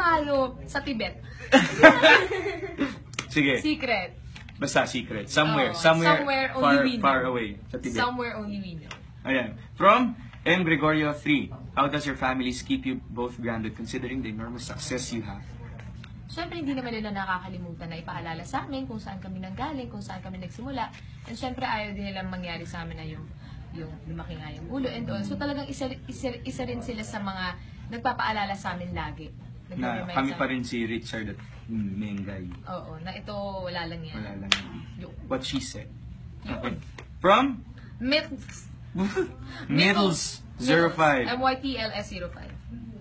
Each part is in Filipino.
tayo sa Tibet. Sige. Secret. Basta secret. Somewhere. Oo, Somewhere only we know. far away. Sa Tibet. Somewhere only we know. Ayan. From M. Gregorio 3. How does your families keep you both grounded considering the enormous success you have? Siyempre, hindi naman nila nakakalimutan na ipaalala sa amin kung saan kami nanggaling, kung saan kami nagsimula. And siyempre, ayaw din nilang mangyari sa amin na yung lumaki nga yung ulo and all. So talagang isa rin sila sa mga nagpapaalala sa amin lagi. Na kami pa rin si Richard at Mengay. Oo, na ito wala lang yan. Wala lang yan. What she said. Okay. From? Middles 05. MYTLS 05.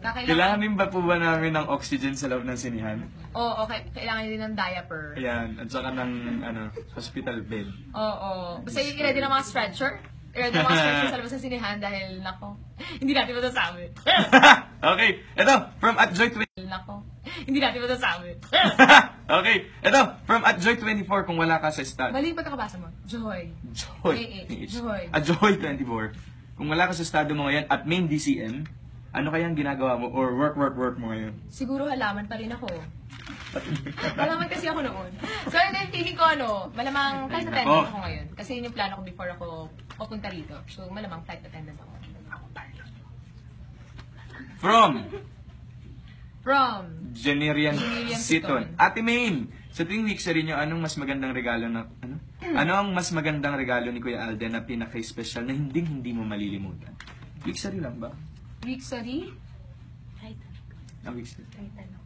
Kailangan ba po ba namin ng oxygen sa loob ng sinihan? Oo, okay. Kailangan din ng diaper. Ayan, at saka ng hospital bed. Oo. Basta yung i-ready ng mga stretcher. I-ready ng mga stretcher sa labas ng sinihan dahil, nako, hindi natin masasabi. Okay, ito, from @joy20. Nako, hindi natin masasabi. Okay, ito, from @joy24 kung wala ka sa stud. Mali yung pagkakabasa mo. Joy. Joy. @joy24. Kung wala ka sa estado mo ngayon at main DCM, ano kayang ginagawa mo or work mo ngayon? Siguro halaman pa rin ako. Halaman kasi ako noon. So, hindi, feeling ko malamang flight attendant ako ngayon. Kasi yun yung plano ko before ako papunta rito. So, malamang flight attendant ako. From Generian Siton. Ate Main, sa tuwing week sa rin anong mas magandang regalo na, ano ang mas magandang regalo ni Kuya Alden na pinaka-special na hindi mo malilimutan? Week sa rin lang ba? Weeksary?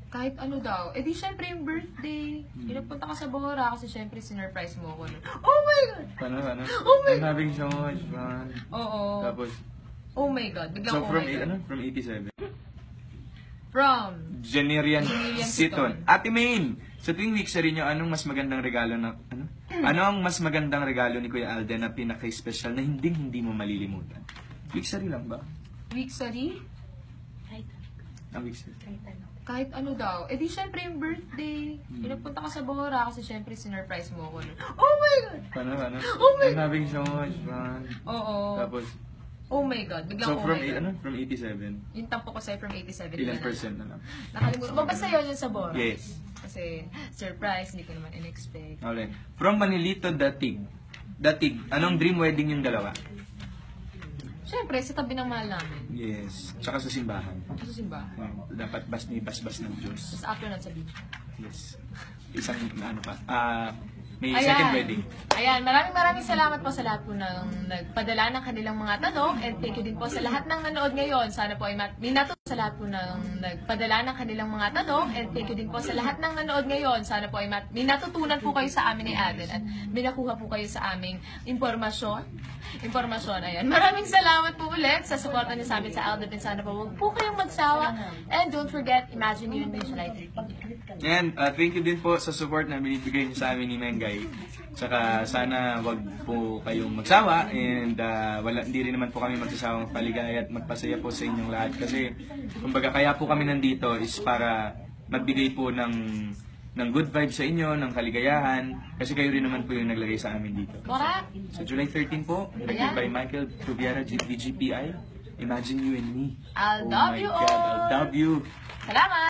Kahit ano daw. Eh di syempre yung birthday. Pinapunta ka sa Bora kasi syempre sinurprise mo ako. Oh my God! Paano? Oh my I'm having so much fun. Oo. Tapos, oh my God. Biglang so oh from, my God. from 87? From Generian Siton. Ate Main, sa tuwing week sa rin anong mas magandang regalo na, ano ang mas magandang regalo ni Kuya Alden na pinaka-special na hindi mo malilimutan? Week sa rin lang ba? Weeksary? Kahit ano daw. Eh di syempre yung birthday. Pinapunta ka sa Bora kasi syempre sinurprise mo ako. Oh my God! Paano? Oh my I'm having so much fun. Oo. Tapos, oh my God. Biglang so from, my God. From 87? Yung tampo ko sa'yo from 87. Ilang percent na lang? Nakalimutan. Basta yun sa Bora. Yes. Kasi surprise, hindi ko naman in-expect. Okay. From Manilito Datig, anong dream wedding yung dalawa? Syempre, sa tabi ng mahal namin. Yes. Tsaka sa simbahan. Sa simbahan. Dapat basbas ng Diyos. Tapos after nun sa beach. Yes. Isang may second wedding. Ayan, maraming salamat po sa lahat po ng nagpadala ng kanilang mga tanong and thank you din po sa lahat ng nanood ngayon. Sana po ay sa lahat po ng nagpadala ng kanilang mga tanong and thank you din po sa lahat ng nanood ngayon. Sana po ay may natutunan po kayo sa amin ni Alden at may nakuha po kayo sa aming impormasyon. Ayan. Maraming salamat po ulit sa suporta niyo sa amin sa Alden and sana po huwag po kayong magsawa and don't forget, imagine you in July 13. And thank you din po sa support na binibigay niyo sa amin ni Mengay. Tsaka sana wag po kayong magsawa and hindi rin naman po kami magsasawang paligaya at magpasaya po sa inyong lahat. Kasi kumbaga kaya po kami nandito is para magbigay po ng good vibes sa inyo, ng kaligayahan. Kasi kayo rin naman po yung naglagay sa amin dito. Correct. So July 13 po, directed by Michael Tubiara, DGPI. Imagine you and me. I'll love you all. I'll love you. Salamat.